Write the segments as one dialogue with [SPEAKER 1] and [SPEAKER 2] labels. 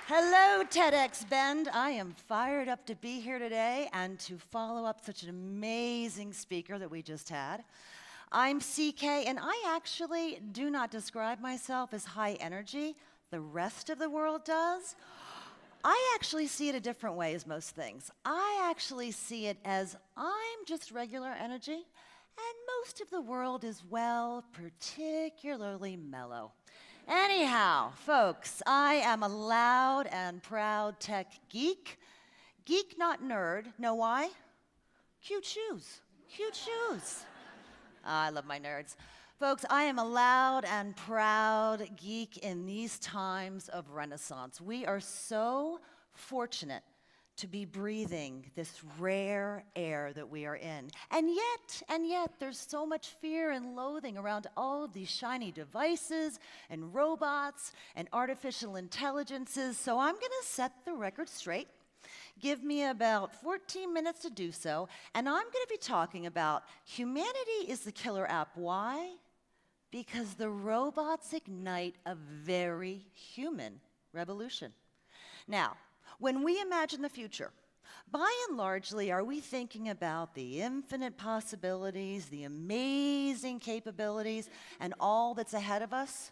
[SPEAKER 1] Hello, TEDxBend. I am fired up to be here today and to follow up such an amazing speaker that we just had. I'm CK, and I actually do not describe myself as high energy. The rest of the world does. I actually see it a different way as most things. I actually see it as I'm just regular energy, and most of the world is, well, particularly mellow. Anyhow, folks, I am a loud and proud tech geek. Geek, not nerd. Know why? Cute shoes. Cute shoes. I love my nerds. Folks, I am a loud and proud geek in these times of Renaissance. We are so fortunate to be breathing this rare air that we are in. And yet, there's so much fear and loathing around all of these shiny devices and robots and artificial intelligences. So I'm gonna set the record straight. Give me about 14 minutes to do so, and I'm gonna be talking about humanity is the killer app. Why? Because the robots ignite a very human revolution. Now, when we imagine the future, by and largely, are we thinking about the infinite possibilities, the amazing capabilities, and all that's ahead of us?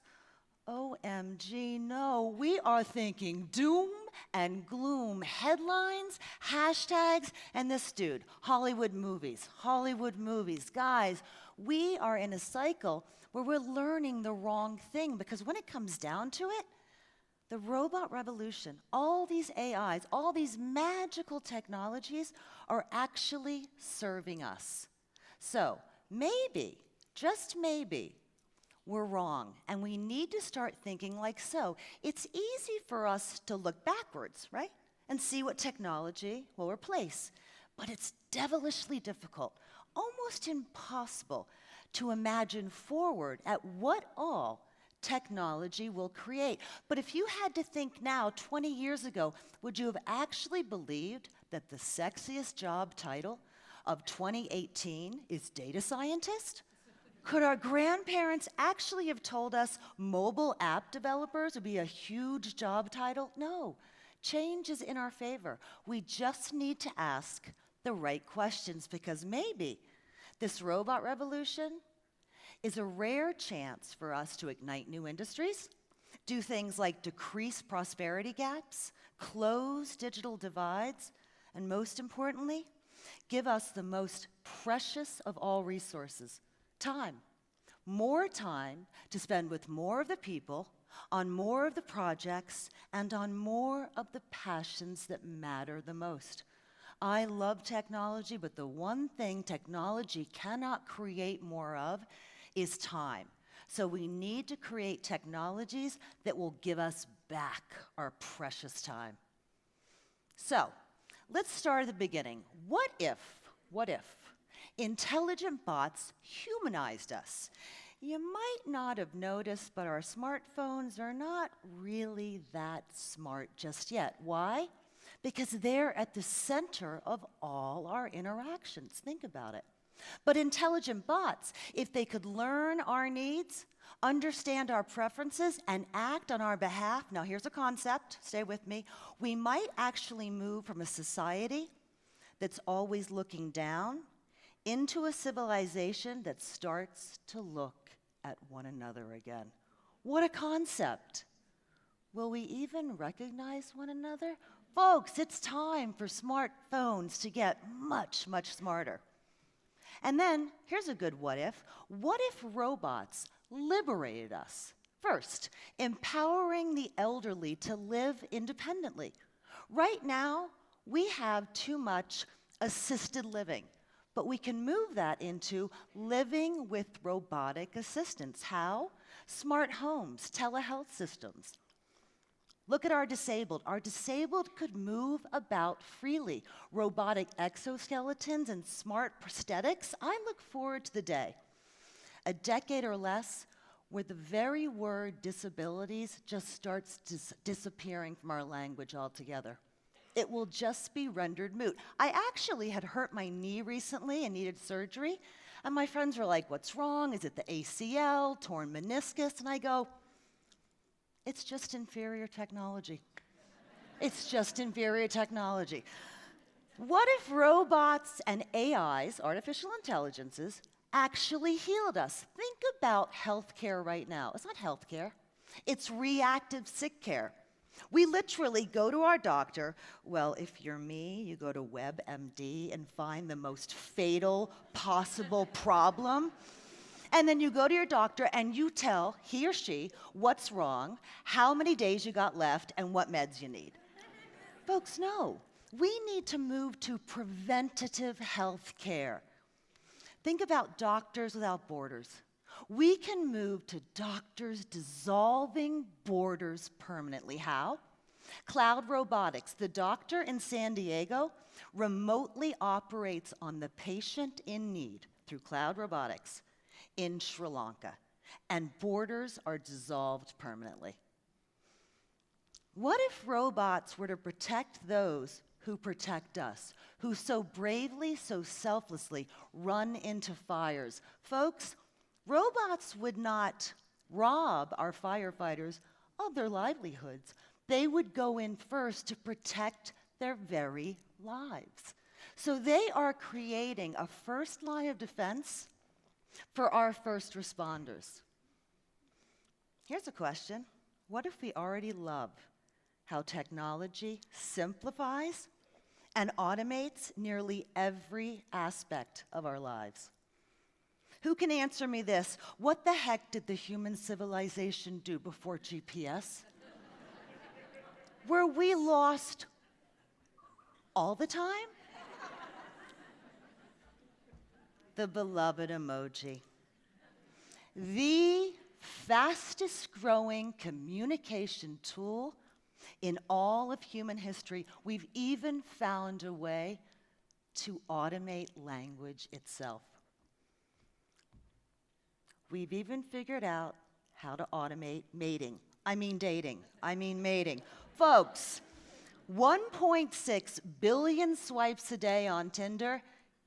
[SPEAKER 1] OMG, no. We are thinking doom and gloom, headlines, hashtags, and this dude, Hollywood movies. Guys, we are in a cycle where we're learning the wrong thing, because when it comes down to it, the robot revolution, all these AIs, all these magical technologies are actually serving us. So maybe, just maybe, we're wrong, and we need to start thinking like so. It's easy for us to look backwards, right? And see what technology will replace. But it's devilishly difficult, almost impossible, to imagine forward at what all technology will create. But if you had to think now, 20 years ago, would you have actually believed that the sexiest job title of 2018 is data scientist? Could our grandparents actually have told us mobile app developers would be a huge job title? No. Change is in our favor. We just need to ask the right questions, because maybe this robot revolution is a rare chance for us to ignite new industries, do things like decrease prosperity gaps, close digital divides, and most importantly, give us the most precious of all resources, time. More time to spend with more of the people, on more of the projects, and on more of the passions that matter the most. I love technology, but the one thing technology cannot create more of is time. So we need to create technologies that will give us back our precious time. So let's start at the beginning. What if intelligent bots humanized us? You might not have noticed, but our smartphones are not really that smart just yet. Why? Because they're at the center of all our interactions. Think about it. But intelligent bots, if they could learn our needs, understand our preferences, and act on our behalf, now here's a concept, stay with me, we might actually move from a society that's always looking down into a civilization that starts to look at one another again. What a concept. Will we even recognize one another? Folks, it's time for smartphones to get much, much smarter. And then, here's a good what if. What if robots liberated us? First, empowering the elderly to live independently. Right now, we have too much assisted living, but we can move that into living with robotic assistance. How? Smart homes, telehealth systems. Look at our disabled. Our disabled could move about freely. Robotic exoskeletons and smart prosthetics. I look forward to the day, a decade or less, where the very word disabilities just starts disappearing from our language altogether. It will just be rendered moot. I actually had hurt my knee recently and needed surgery, and my friends were like, "What's wrong? Is it the ACL, torn meniscus?" And I go, "It's just inferior technology." It's just inferior technology. What if robots and AIs, artificial intelligences, actually healed us? Think about healthcare right now. It's not healthcare. It's reactive sick care. We literally go to our doctor. Well, if you're me, you go to WebMD and find the most fatal possible problem. And then you go to your doctor and you tell he or she what's wrong, how many days you got left, and what meds you need. Folks, no. We need to move to preventative health care. Think about Doctors Without Borders. We can move to doctors dissolving borders permanently. How? Cloud robotics. The doctor in San Diego remotely operates on the patient in need through cloud robotics in Sri Lanka, and borders are dissolved permanently. What if robots were to protect those who protect us, who so bravely, so selflessly run into fires? Folks, robots would not rob our firefighters of their livelihoods. They would go in first to protect their very lives. So they are creating a first line of defense for our first responders. Here's a question. What if we already love how technology simplifies and automates nearly every aspect of our lives? Who can answer me this? What the heck did the human civilization do before GPS? Were we lost all the time? The beloved emoji. The fastest growing communication tool in all of human history. We've even found a way to automate language itself. We've even figured out how to automate mating. I mean dating. I mean mating. Folks, 1.6 billion swipes a day on Tinder.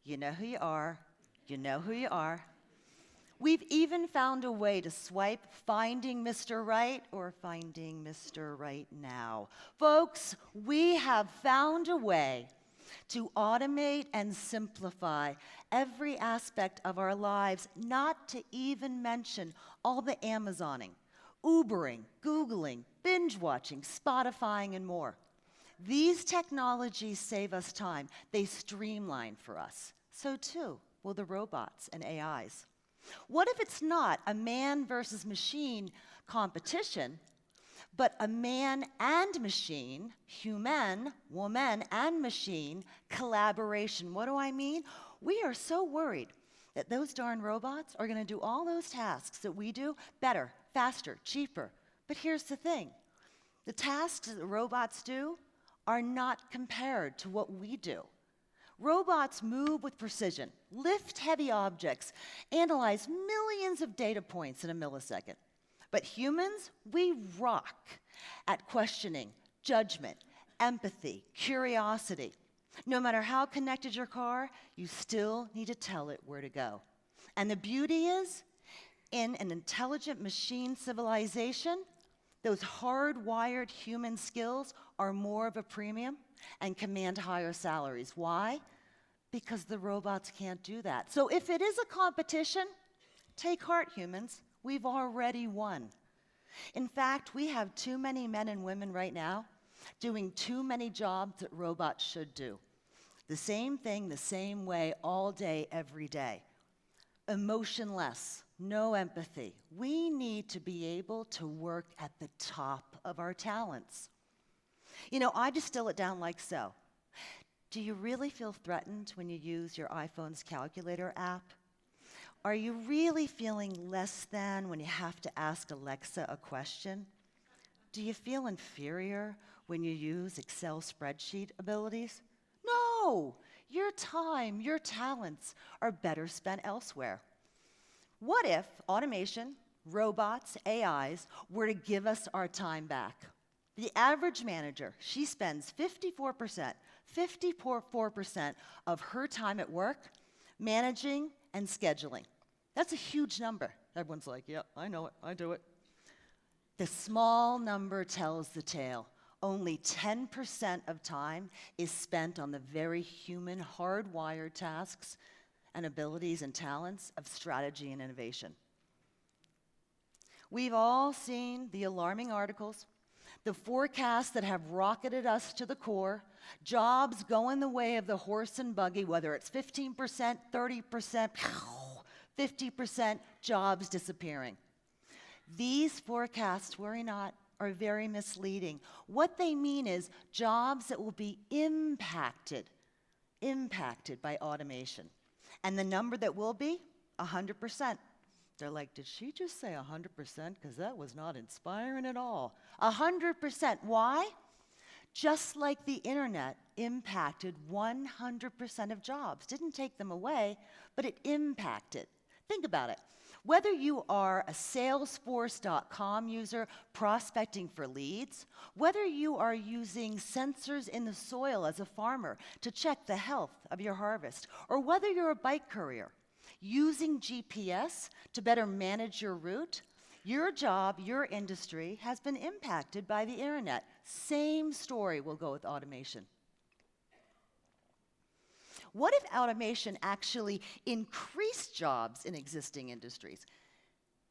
[SPEAKER 1] You know who you are. You know who you are. We've even found a way to swipe Finding Mr. Right or Finding Mr. Right Now. Folks, we have found a way to automate and simplify every aspect of our lives, not to even mention all the Amazoning, Ubering, Googling, binge watching, Spotifying, and more. These technologies save us time. They streamline for us. So too will the robots and AIs. What if it's not a man versus machine competition, but a man and machine, human, woman, and machine collaboration? What do I mean? We are so worried that those darn robots are going to do all those tasks that we do better, faster, cheaper. But here's the thing. The tasks that robots do are not compared to what we do. Robots move with precision, lift heavy objects, analyze millions of data points in a millisecond. But humans, we rock at questioning, judgment, empathy, curiosity. No matter how connected your car, you still need to tell it where to go. And the beauty is, in an intelligent machine civilization, those hardwired human skills are more of a premium and command higher salaries. Why? Because the robots can't do that. So if it is a competition, take heart, humans. We've already won. In fact, we have too many men and women right now doing too many jobs that robots should do. The same thing, the same way, all day, every day. Emotionless, no empathy. We need to be able to work at the top of our talents. You know, I distill it down like so. Do you really feel threatened when you use your iPhone's calculator app? Are you really feeling less than when you have to ask Alexa a question? Do you feel inferior when you use Excel spreadsheet abilities? No! Your time, your talents are better spent elsewhere. What if automation, robots, AIs were to give us our time back? The average manager, she spends 54% of her time at work managing and scheduling. That's a huge number. Everyone's like, yeah, I know it, I do it. The small number tells the tale. only 10% of time is spent on the very human, hardwired tasks and abilities and talents of strategy and innovation. We've all seen the alarming articles, the forecasts that have rocketed us to the core, jobs going the way of the horse and buggy, whether it's 15%, 30%, 50% jobs disappearing. These forecasts, worry not, are very misleading. What they mean is jobs that will be impacted by automation. And the number that will be, 100%. They're like, did she just say 100%? Because that was not inspiring at all. 100%. Why? Just like the internet impacted 100% of jobs. Didn't take them away, but it impacted. Think about it. Whether you are a Salesforce.com user prospecting for leads, whether you are using sensors in the soil as a farmer to check the health of your harvest, or whether you're a bike courier using GPS to better manage your route, your job, your industry has been impacted by the internet. Same story will go with automation. What if automation actually increased jobs in existing industries?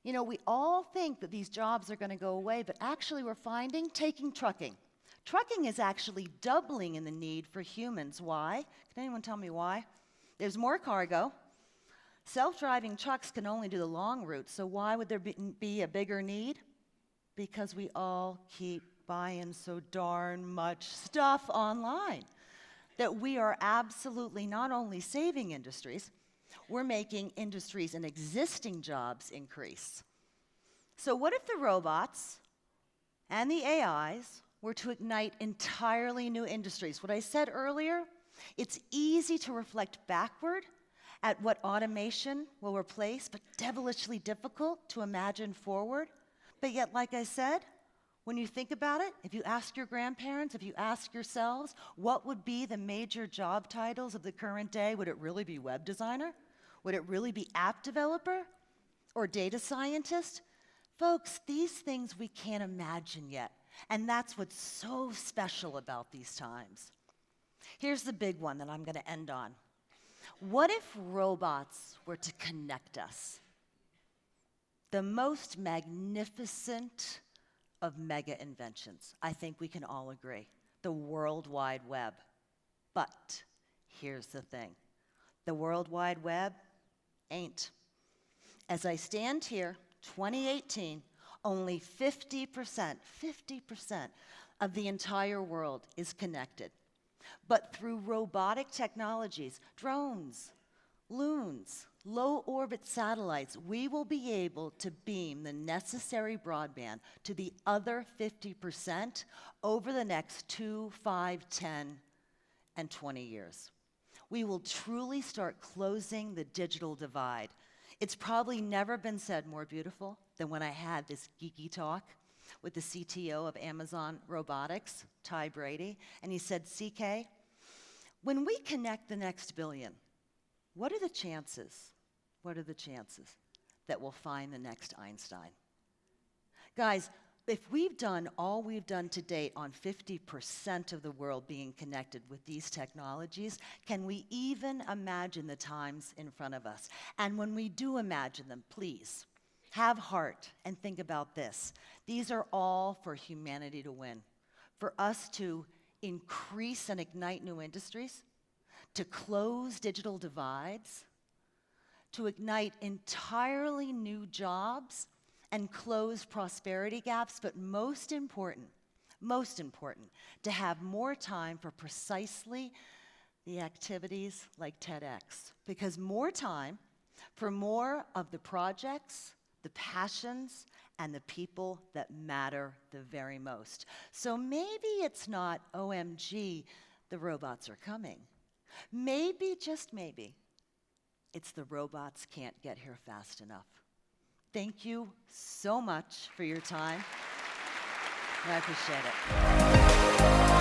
[SPEAKER 1] You know, we all think that these jobs are going to go away, but actually we're finding, taking trucking. Trucking is actually doubling in the need for humans. Why? Can anyone tell me why? There's more cargo. Self-driving trucks can only do the long route, so why would there be a bigger need? Because we all keep buying so darn much stuff online that we are absolutely not only saving industries, we're making industries and existing jobs increase. So what if the robots and the AIs were to ignite entirely new industries? What I said earlier, it's easy to reflect backward at what automation will replace, but devilishly difficult to imagine forward. But yet, like I said, when you think about it, if you ask your grandparents, if you ask yourselves, what would be the major job titles of the current day? Would it really be web designer? Would it really be app developer or data scientist? Folks, these things we can't imagine yet. And that's what's so special about these times. Here's the big one that I'm going to end on. What if robots were to connect us? The most magnificent of mega inventions. I think we can all agree. The World Wide Web. But here's the thing. The World Wide Web ain't. As I stand here, 2018, only 50% of the entire world is connected. But through robotic technologies, drones, loons, low-orbit satellites, we will be able to beam the necessary broadband to the other 50% over the next 2, 5, 10, and 20 years. We will truly start closing the digital divide. It's probably never been said more beautiful than when I had this geeky talk with the CTO of Amazon Robotics, Ty Brady, and he said, CK, when we connect the next billion, what are the chances that we'll find the next Einstein? Guys, if we've done all we've done to date on 50% of the world being connected with these technologies, can we even imagine the times in front of us? And when we do imagine them, please, have heart and think about this. These are all for humanity to win, for us to increase and ignite new industries, to close digital divides, to ignite entirely new jobs and close prosperity gaps, but most important, to have more time for precisely the activities like TEDx. Because more time for more of the projects, the passions, and the people that matter the very most. So maybe it's not OMG, the robots are coming. Maybe, just maybe, it's the robots can't get here fast enough. Thank you so much for your time, and I appreciate it.